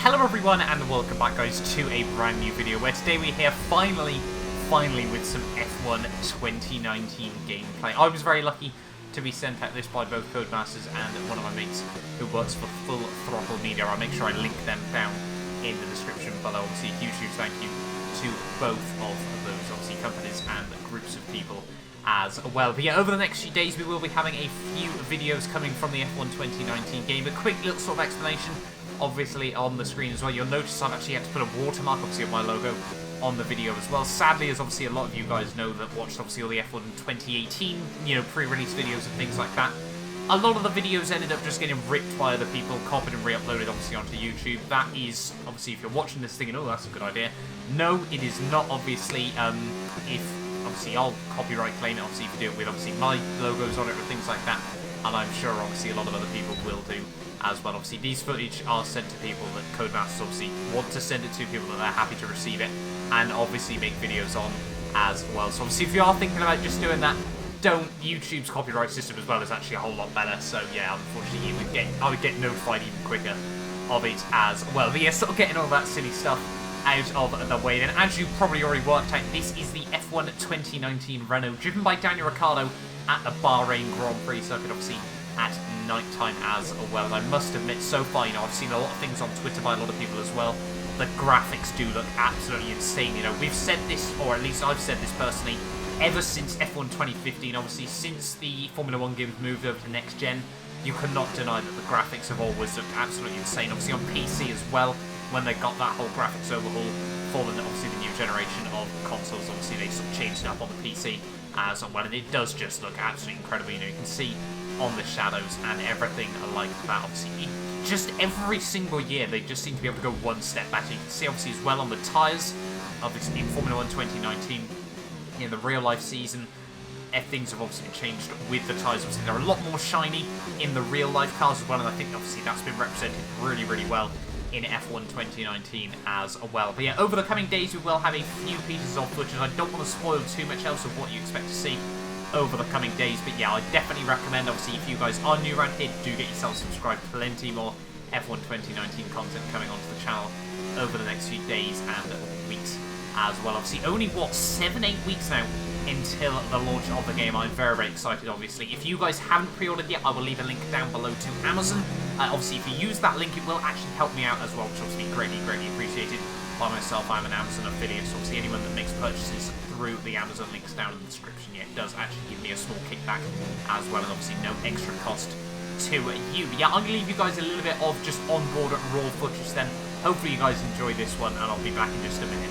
Hello everyone and welcome back guys to a brand new video where today we're here finally with some F1 2019 gameplay. I was very lucky to be sent out this by both Codemasters and one of my mates who works for Full Throttle Media. I'll make sure I link them down in the description below. Obviously a huge thank you to both of those obviously companies and groups of people as well. But yeah, over the next few days we will be having a few videos coming from the F1 2019 game. A quick little sort of explanation obviously on the screen as well. You'll notice I've actually had to put a watermark obviously of my logo on the video as well. Sadly, as obviously a lot of you guys know that watched obviously all the F1 2018, you know, pre-release videos and things like that, a lot of the videos ended up just getting ripped by other people, copied and re-uploaded obviously onto YouTube. That is, obviously, if you're watching this thing and oh, that's a good idea. No, it is not, obviously. If, obviously, I'll copyright claim it, obviously, if you do it with, obviously, my logos on it or things like that. And I'm sure, obviously, a lot of other people will do as well. Obviously, these footage are sent to people that Codemasters obviously want to send it to, people that they're happy to receive it, and obviously make videos on as well. So obviously, if you are thinking about just doing that, don't. YouTube's copyright system as well is actually a whole lot better. So yeah, unfortunately, I would get notified even quicker of it as well. But yeah, sort of getting all that silly stuff out of the way. And as you probably already worked out, this is the F1 2019 Renault, driven by Daniel Ricciardo at the Bahrain Grand Prix circuit, obviously at night time as well. And I must admit, so far, you know, I've seen a lot of things on Twitter by a lot of people as well. The graphics do look absolutely insane. You know, we've said this, or at least I've said this personally, ever since F1 2015, obviously since the Formula 1 games moved over to next gen, you cannot deny that the graphics have always looked absolutely insane. Obviously on PC as well, when they got that whole graphics overhaul for the, obviously the new generation of consoles, obviously they sort of changed it up on the PC as well, and it does just look absolutely incredible. You know, you can see on the shadows and everything like that. Obviously, just every single year they just seem to be able to go one step better. You can see obviously as well on the tyres, obviously in Formula 1 2019, in the real life season, things have obviously changed with the tyres. Obviously they're a lot more shiny in the real life cars as well, and I think obviously that's been represented really well in F1 2019 as well. But yeah, over the coming days we will have a few pieces of footage. I don't want to spoil too much else of what you expect to see over the coming days, but yeah, I definitely recommend, obviously, if you guys are new around here, do get yourself subscribed. Plenty more F1 2019 content coming onto the channel over the next few days and weeks as well. Obviously, only, what, 7-8 weeks now until the launch of the game. I'm very excited, obviously. If you guys haven't pre-ordered yet, I will leave a link down below to Amazon. Obviously, if you use that link, it will actually help me out as well, which obviously greatly appreciated by myself. I'm an Amazon affiliate, so obviously anyone that makes purchases through the Amazon links down in the description, yeah, it does actually give me a small kickback as well, and obviously no extra cost to you. But yeah, I'm going to leave you guys a little bit of just onboard raw footage then. Hopefully you guys enjoy this one, and I'll be back in just a minute.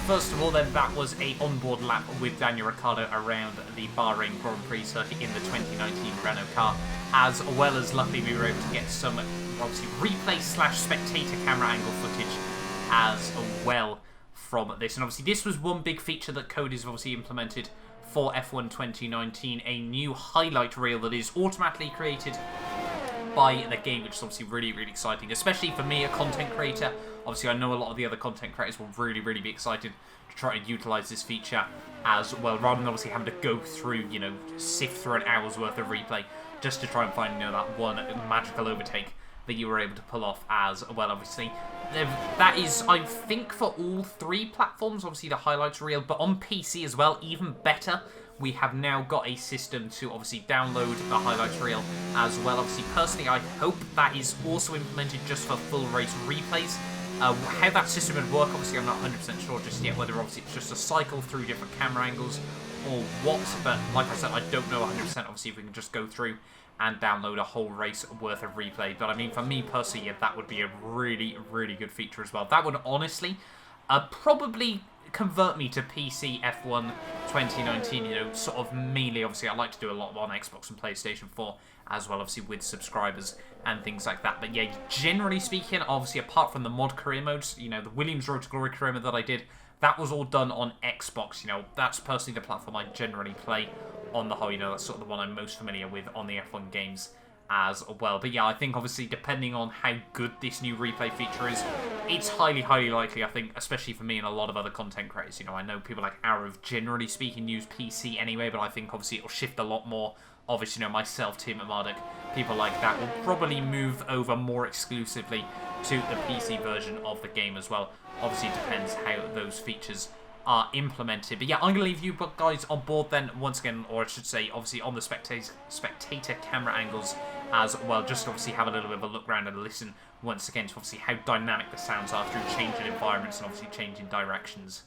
First of all then, that was a onboard lap with Daniel Ricciardo around the Bahrain Grand Prix circuit in the 2019 Renault car, as well as luckily we were able to get some obviously replay / spectator camera angle footage as well from this. And obviously this was one big feature that Code has obviously implemented for F1 2019, a new highlight reel that is automatically created by the game, which is obviously really exciting, especially for me, a content creator. Obviously, I know a lot of the other content creators will really be excited to try and utilize this feature as well, rather than obviously having to go through, you know, sift through an hour's worth of replay just to try and find, you know, that one magical overtake that you were able to pull off as well. Obviously, that is, I think, for all 3 platforms, obviously the highlights reel, but on PC as well, even better. We have now got a system to obviously download the highlights reel as well. Obviously, personally, I hope that is also implemented just for full race replays. How that system would work, obviously, I'm not 100% sure just yet, whether obviously it's just a cycle through different camera angles or what, but like I said, I don't know 100%, obviously, if we can just go through and download a whole race worth of replay. But I mean, for me personally, yeah, that would be a really good feature as well. That would honestly probably convert me to PC F1 2019, you know, sort of mainly. Obviously, I like to do a lot on Xbox and PlayStation 4 as well, obviously with subscribers and things like that. But yeah, generally speaking, obviously apart from the mod career modes, you know, the Williams Road to Glory career mode that I did, that was all done on Xbox. You know, that's personally the platform I generally play on the whole. You know, that's sort of the one I'm most familiar with on the F1 games as well. But yeah, I think obviously depending on how good this new replay feature is, it's highly likely, I think, especially for me and a lot of other content creators. You know, I know people like Arav generally speaking use PC anyway, but I think obviously it'll shift a lot more. Obviously, you know, myself, Tim and Marduk, people like that will probably move over more exclusively to the PC version of the game as well. Obviously, it depends how those features are implemented. But yeah, I'm going to leave you guys on board then once again, or I should say, obviously on the spectator camera angles as well. Just obviously have a little bit of a look around and listen once again to obviously how dynamic the sounds are through changing environments and obviously changing directions.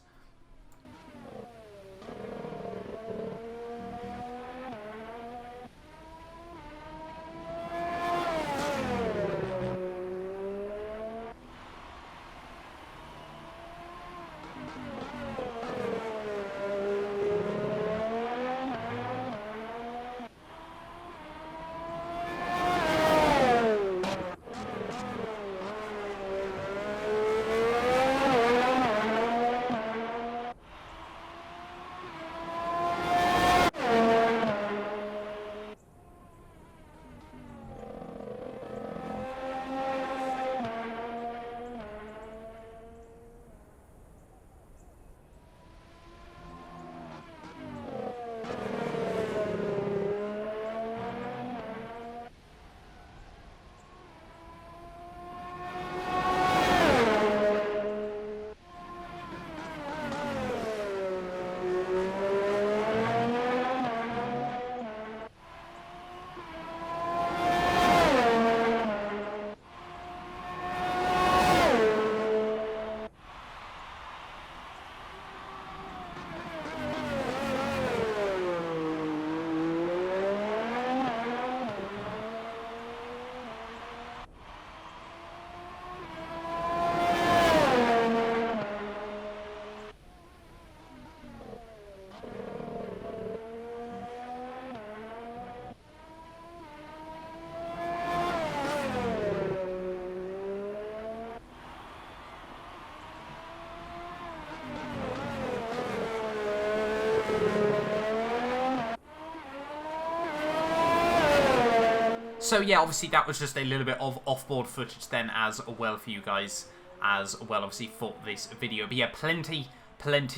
So yeah, obviously that was just a little bit of off-board footage then as well for you guys as well, obviously, for this video. But yeah, plenty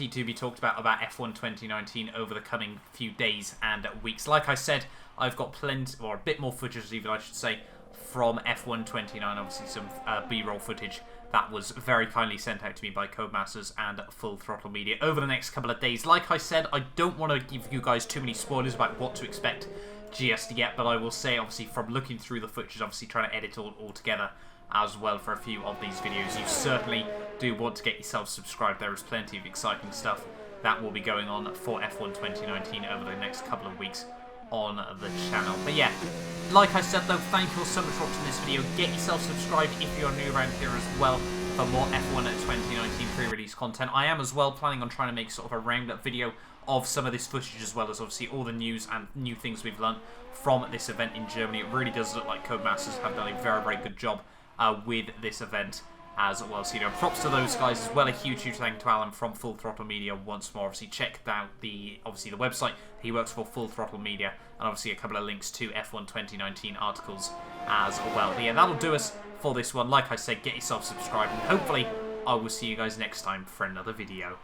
to be talked about F1 2019 over the coming few days and weeks. Like I said, I've got plenty, or a bit more footage even, I should say, from F1 29, obviously some B-roll footage that was very kindly sent out to me by Codemasters and Full Throttle Media over the next couple of days. Like I said, I don't want to give you guys too many spoilers about what to expect just yet, but I will say, obviously, from looking through the footage, obviously trying to edit all together as well for a few of these videos, you certainly do want to get yourself subscribed. There is plenty of exciting stuff that will be going on for F1 2019 over the next couple of weeks on the channel. But yeah, like I said though, thank you all so much for watching this video. Get yourself subscribed if you're new around here as well for more F1 2019 pre-release content. I am as well planning on trying to make sort of a roundup video of some of this footage, as well as obviously all the news and new things we've learned from this event in Germany. It really does look like Codemasters have done a very good job with this event as well. So, you know, props to those guys as well. A huge thank you to Alan from Full Throttle Media once more. Obviously, check out the website. He works for Full Throttle Media, and obviously a couple of links to F1 2019 articles as well. But yeah, that'll do us for this one. Like I said, get yourself subscribed, and hopefully I will see you guys next time for another video.